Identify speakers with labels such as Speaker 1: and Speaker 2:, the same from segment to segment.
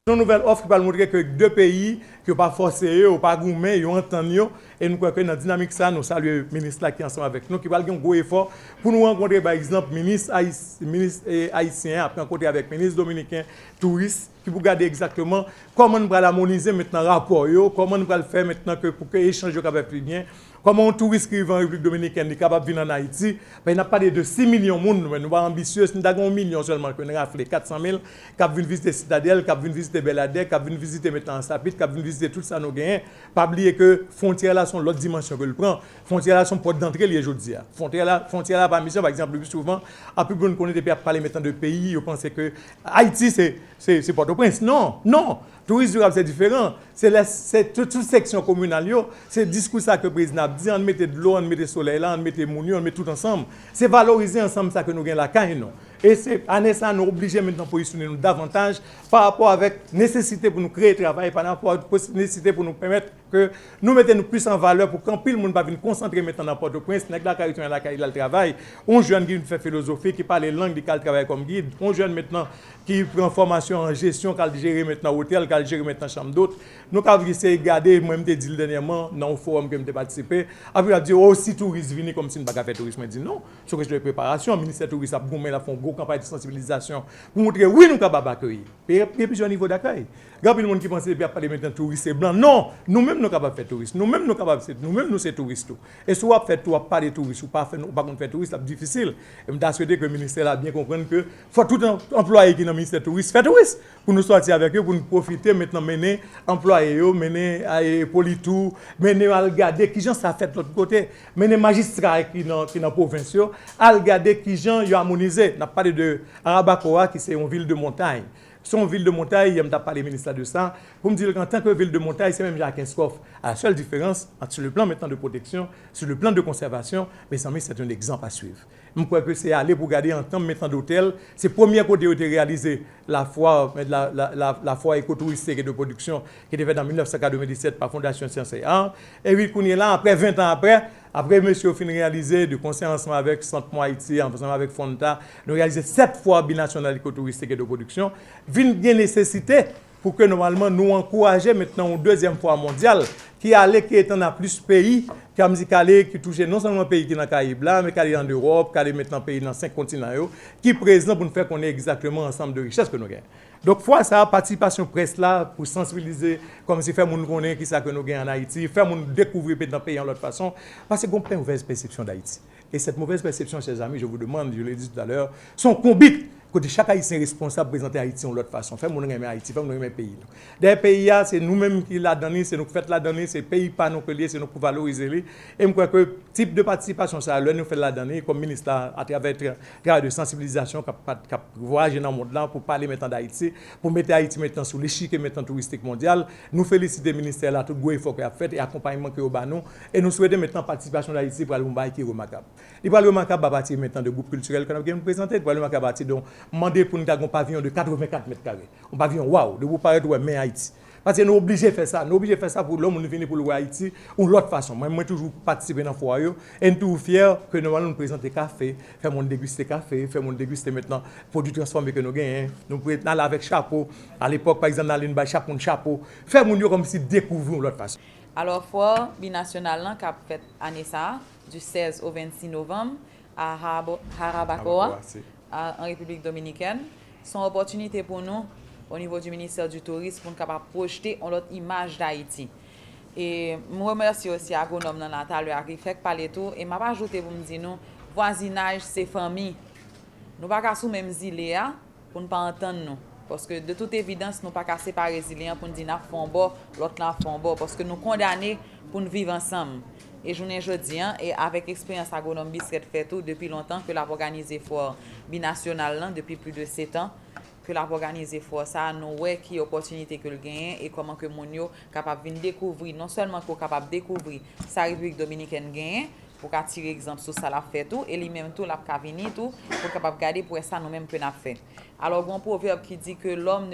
Speaker 1: Une nouvelle offre qui va montrer que deux pays qui n'ont pas forcé, ou pas gourmé, ils ont entendu. Et nous croyons que dans la dynamique, ça, nous saluons le ministre là qui est ensemble avec nous, qui va faire un gros effort pour nous rencontrer, par exemple, ministre haïtien, après rencontrer avec le ministre dominicain, touriste, qui pour regarder exactement comment nous allons harmoniser maintenant le rapport, comment nous allons le faire maintenant pour que l'échange soit plus bien. Comment un touriste qui vient en République dominicaine est capable de venir en Haïti, il n'y a pas de 6 millions de monde, mais nous sommes ambitieux, nous avons 1 million seulement, nous avons 400 000 qui viennent visiter Citadelle, qui viennent visiter Beladec, qui viennent visiter maintenant Sapit, qui viennent visiter tout ça nous gagnons. Pas oublier que frontières là sont l'autre dimension que le prend. Frontières là sont porte d'entrée les aujourd'hui. Frontières là par mission par exemple le plus souvent, à plus nous connaît depuis parler maintenant de pays, vous pensez que Haïti c'est Port-au-Prince. Non, non. Tourisme durable, c'est différent. C'est toute section communale. C'est le discours ça que le président a dit. On met de l'eau, on met du soleil là, on met des mounions, on met tout ensemble. C'est valoriser ensemble ça que nous gagnons la caille. Et c'est année ça, nous obligés maintenant de positionner nous davantage par rapport avec nécessité pour nous créer travail, par rapport à nécessité pour nous permettre que nous mettons plus en valeur pour qu'en pile le monde va venir concentrer maintenant dans Port-au-Prince, dans la carrière dans la carrière le travail. Un jeune qui fait philosophie, qui parle langue, qui travaille comme guide. Un jeune maintenant qui prend formation en gestion, qui gère maintenant hôtel, qui gère maintenant chambre d'hôte. Nous avons essayé de regarder, moi je dit dernièrement dans le forum que j'ai participé, après on a dit oh si touristes viennent comme si nous ne pas faire tourisme, dit non, c'est question de préparation, le ministère tourisme a gommé la font une campagne de sensibilisation pour montrer oui nous sommes capables d'accueillir. Il y a plusieurs niveaux d'accueil. Il y a des gens qui pensent qu'il y a pas de maintenant touristes blancs. Non, nous-mêmes nous sommes capables de faire touristes. Nous-mêmes nous capables nous-mêmes nous c'est touristes. Et si on fait tout pas des touristes ou pas faire touristes, c'est difficile. Et je souhaite que le ministère a bien comprendre que faut tout employé qui est dans le ministère tourisme faire touristes pour nous sortir avec eux pour nous profiter maintenant mener employés mener à politou, mener à regarder qui gens ça fait de l'autre côté, mener magistrats qui dans province à regarder qui gens yo harmonisé. On a parlé de Arabacoa qui c'est une ville de montagne. Son ville de montagne, il m'a parlé ministre de ça. Pour me dire qu'en tant que ville de montagne, c'est même Jacques Escoff. La seule différence, sur le plan maintenant de protection, sur le plan de conservation, mais c'est un exemple à suivre. Je crois que c'est aller pour garder en temps maintenant d'hôtel. C'est le premier côté où été réalisé la foire écotouristique et de production qui était faite en 1997 par Fondation Sciences et Arts. Et puis, qu'on est là, après 20 ans après, monsieur fin réalisé de conseil ensemble avec Centre Mo Haïti, ensemble avec Fonta, nous réalisé 7 fois binationales écotouristique et de production. Vin bien nécessité pour que normalement nous encourager maintenant une deuxième fois mondiale qui est dans plus de pays qui touche non seulement les pays qui sont dans les Caraïbes mais qui sont en Europe, qui sont maintenant pays dans 5 continents qui présent pour nous faire connaître exactement l'ensemble de richesses que nous avons. Donc, fois ça, participation presse là pour sensibiliser, comme si faire nous connaître qui ça que nous avons en Haïti, faire nous découvrir dans le pays en l'autre façon, parce que nous avons une mauvaise perception d'Haïti. Et cette mauvaise perception, chers amis, je vous demande, je l'ai dit tout à l'heure, sont combiques. Côté chaque Haïtien responsable de présenter Haïti de l'autre façon. Faire mon aimer Haïti, faire mon aimer pays. Des pays, c'est nous-mêmes qui l'a donné, c'est nous qui faisons la donner, c'est pays pas nous que c'est nous pour valoriser. Et je crois que le type de participation, ça, nous fait la donner comme ministre à travers le travail de sensibilisation qui voyage dans le monde là pour parler maintenant d'Haïti, pour mettre Haïti maintenant sur l'échiquier maintenant touristique mondial. Nous félicitons le ministère là, tout le effort qu'il a fait et accompagnement qu'il a nous. Et nous souhaitons maintenant participation d'Haïti pour aller qui est remarquable. Il va remarquable à partir maintenant de groupes culturels que nous avons présenté, pour aller remarquable à partir de demandé pour nous avoir un pavillon de 84 mètres carrés. Un pavillon, waouh, de vous paraître, ouais, mais Haïti. Parce que nous sommes obligés de faire ça. Nous sommes obligés de faire ça pour l'homme, nous venons pour le Haïti ou l'autre façon. Moi, je toujours participé dans le foyer. Et nous sommes fiers que nous allons nous présenter café, faire mon déguster café, faire mon déguster maintenant produits transformés que nous gagnons. Nous pouvons aller avec chapeau. À l'époque, par exemple, nous allons avec chapeau. Faire mon comme si découvrir l'autre façon.
Speaker 2: Alors, foire binationale qui a fait année ça, du 16 au 26 novembre à Harabacoa. En République dominicaine, sont une opportunité pour nous, au niveau du ministère du Tourisme, pour nous capables de projeter notre image d'Haïti. Et je remercie aussi l'agronome Nathalie qui fait parler tout. Et je vais ajouter pour me dire, nous, voisinage, c'est famille. Nous ne pouvons pas sous même île pour ne pas entendre nous. Parce que de toute évidence, nous ne pouvons pas séparer les îles pour nous dire nous faisons bon, l'autre nous faisons bon. Parce que nous condamnés pour nous vivre ensemble. Et je ne dis et avec l'expérience agronome Biscuit fait tout depuis longtemps que l'a organisé foire binational depuis plus de 7 ans que l'a organisé foire ça nous ouais qui opportunité que le gagne et comment que mon yo capable de découvrir non seulement pour capable découvrir sa République dominicaine gagne pour tirer exemple sur ça l'a fait tout et lui même tout l'a venir tout pour capable garder pour ça nous même que n'a fait. Alors bon proverbe qui dit que l'homme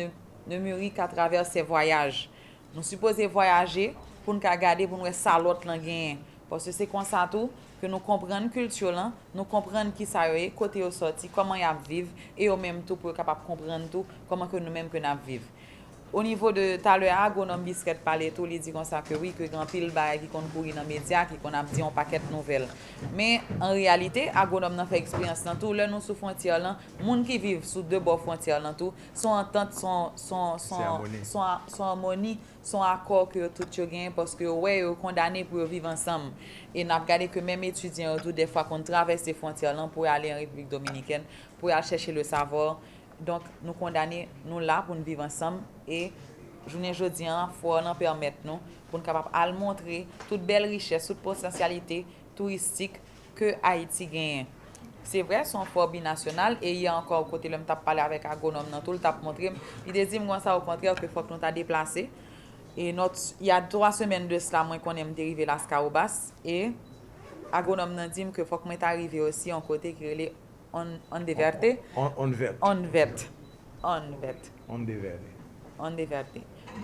Speaker 2: ne mûrit qu'à travers ses voyages. Nous supposons voyager pour nous garder pour nous ça l'autre là gagne. Parce que c'est comme ça tout que nous comprenons la culture, nous comprenons qui ça est, côté au sorti, comment ils vivent, et au même tout pour être capable de comprendre tout, comment que nous-mêmes que nous vivons. au niveau de tout à l'heure, Agronome Biscuit parlait tout, il dit comme ça que oui, que grand pile bail qui compte courir dans les médias, qui qu'on a dit un paquet de nouvelles. Mais en réalité, Agronome n'a fait expérience dans tout. Là, nous sous frontière là, gens qui vivent sous deux bords frontières là tout, sont entente, sont harmonie, sont accord que tout yo gagne parce que ouais, yo condamné pour vivre ensemble. Et n'a regardé que même étudiants tout des fois qu'on traverse les frontières là pour aller en République dominicaine, pour aller chercher le savoir. Donc, nous condamnons, nous là pour nous vivre ensemble et journée jeudi, il faut nous permettre nous pour nous capables de montrer toute belle richesse, toute potentialité touristique que Haïti gagne. C'est vrai, son fort binational et il y a encore côté là, je parlé avec Agronome dans tout le tap montré, il dit moi ça au contraire que faut que nous t'a déplacé. Et il y a 3 semaines de cela moi qu'on aime dériver la Scarobas et Agronome nous dit que faut que moi t'arriver aussi en côté qui est on de verte.
Speaker 1: On verte.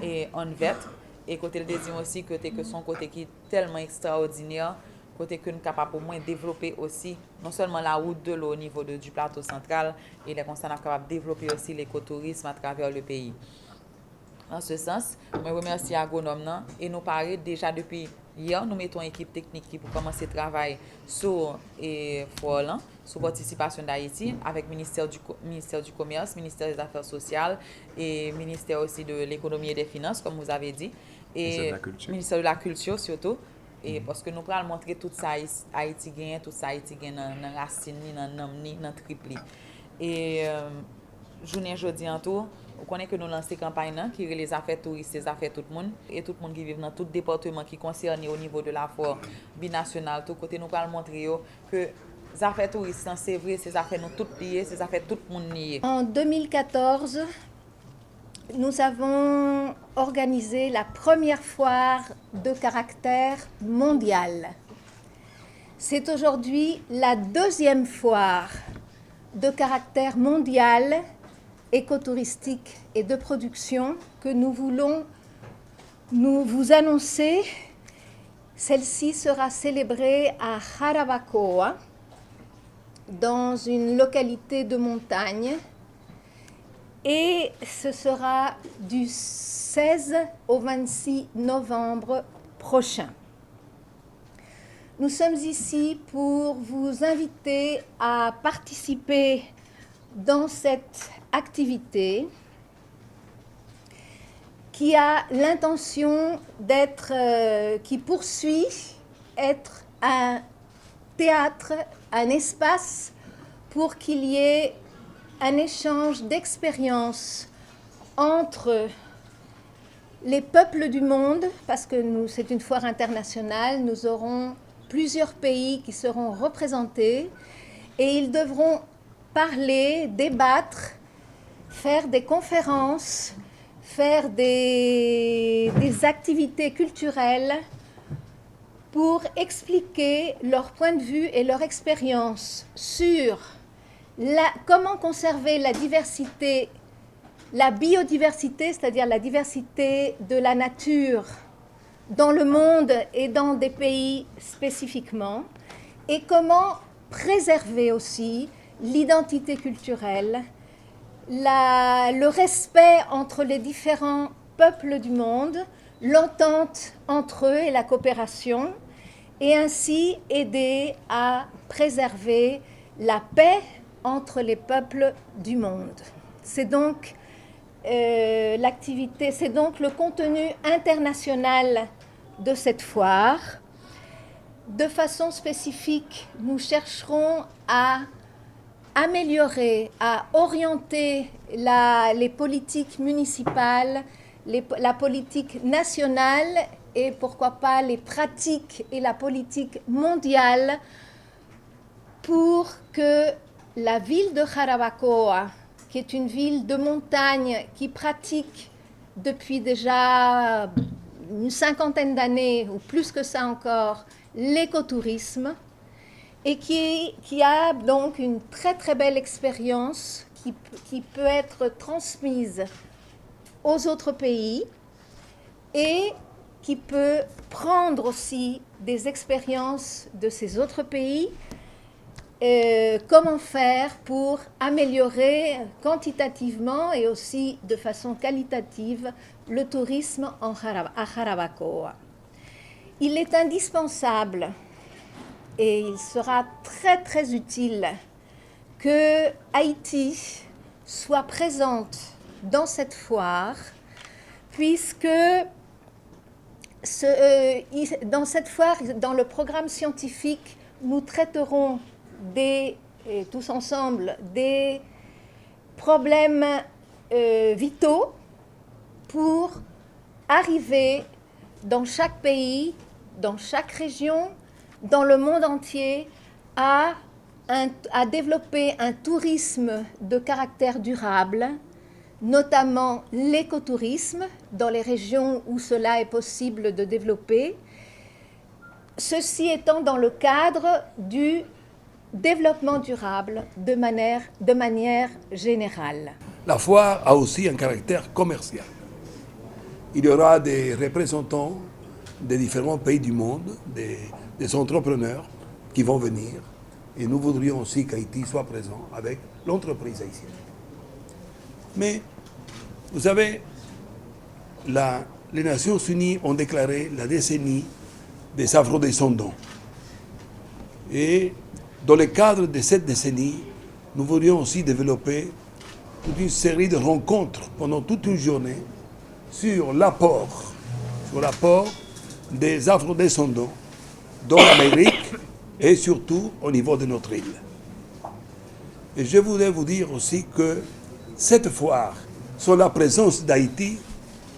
Speaker 2: Et on verte. Et côté le désir aussi, côté que son côté qui est tellement extraordinaire, côté que nous sommes capables au moins développer aussi, non seulement la route de l'eau au niveau du plateau central, et les constats capables de développer aussi l'écotourisme à travers le pays. En ce sens, je remercie Agronome et nous paraît déjà depuis hier, nous mettons une équipe technique qui pour commencer le travail sur Fort-Orlan, sur participation d'Haïti, avec le ministère du Commerce, ministère des Affaires sociales et ministère aussi de l'économie et des finances, comme vous avez dit, et ministère de la culture surtout. Et parce que nous pourrons montrer tout ça Haïti gagne, tout ça Haïti gagne dans la racine, dans le nom, dans le triple. Et journée jeudi en tout, vous connaissez que nous lançons une campagne qui est les affaires touristes, les affaires tout le monde, et tout le monde qui vit dans tout département qui est concerné au niveau de la foire binationale. Tout côté, nous allons montrer que les affaires touristes, c'est vrai, ces affaires nous toutes liées, ces affaires tout le monde liées.
Speaker 3: En 2014, nous avons organisé la première foire de caractère mondial. C'est aujourd'hui la deuxième foire de caractère mondial écotouristique et de production que nous voulons vous annoncer. Celle-ci sera célébrée à Jarabacoa, dans une localité de montagne, et ce sera du 16 au 26 novembre prochain. Nous sommes ici pour vous inviter à participer dans cette activité qui a l'intention qui poursuit être un théâtre, un espace pour qu'il y ait un échange d'expériences entre les peuples du monde, parce que c'est une foire internationale, nous aurons plusieurs pays qui seront représentés et ils devront parler, débattre, faire des conférences, faire des activités culturelles pour expliquer leur point de vue et leur expérience sur comment conserver la diversité, la biodiversité, c'est-à-dire la diversité de la nature dans le monde et dans des pays spécifiquement, et comment préserver aussi l'identité culturelle, le respect entre les différents peuples du monde, l'entente entre eux et la coopération, et ainsi aider à préserver la paix entre les peuples du monde. C'est donc l'activité, c'est donc le contenu international de cette foire. De façon spécifique, nous chercherons à améliorer, à orienter les politiques municipales, la politique nationale et pourquoi pas les pratiques et la politique mondiale pour que la ville de Jarabacoa, qui est une ville de montagne qui pratique depuis déjà une 50aine d'années, ou plus que ça encore, l'écotourisme, et qui a donc une très très belle expérience qui peut être transmise aux autres pays et qui peut prendre aussi des expériences de ces autres pays comment faire pour améliorer quantitativement et aussi de façon qualitative le tourisme à Jarabacoa. Il est indispensable et il sera très très utile que Haïti soit présente dans cette foire, puisque dans cette foire, dans le programme scientifique, nous traiterons tous ensemble des problèmes vitaux pour arriver dans chaque pays, dans chaque région, dans le monde entier, à développer un tourisme de caractère durable, notamment l'écotourisme dans les régions où cela est possible de développer, ceci étant dans le cadre du développement durable de manière générale.
Speaker 4: La foire a aussi un caractère commercial. Il y aura des représentants des différents pays du monde, des entrepreneurs qui vont venir. Et nous voudrions aussi qu'Haïti soit présent avec l'entreprise haïtienne. Mais, vous savez, les Nations Unies ont déclaré la décennie des afro-descendants. Et dans le cadre de cette décennie, nous voudrions aussi développer toute une série de rencontres pendant toute une journée sur l'apport des afro-descendants dans l'Amérique et surtout au niveau de notre île. Et je voudrais vous dire aussi que cette foire, sans la présence d'Haïti,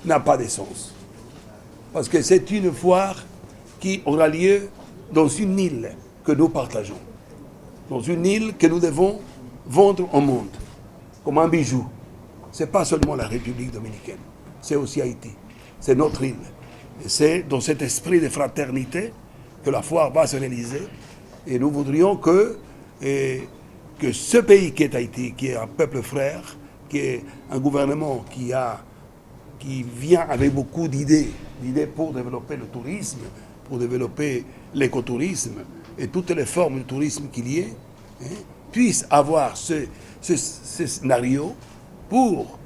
Speaker 4: n'a pas de sens. Parce que c'est une foire qui aura lieu dans une île que nous partageons. Dans une île que nous devons vendre au monde, comme un bijou. Ce n'est pas seulement la République dominicaine, c'est aussi Haïti. C'est notre île. Et c'est dans cet esprit de fraternité que la foire va se réaliser. Et nous voudrions que ce pays qui est Haïti, qui est un peuple frère, qui est un gouvernement qui vient avec beaucoup d'idées pour développer le tourisme, pour développer l'écotourisme et toutes les formes de tourisme qu'il y ait, puisse avoir ce scénario pour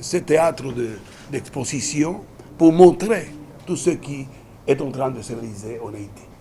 Speaker 4: ce théâtre d'exposition, pour montrer tout ce qui est en train de se réaliser en Haïti.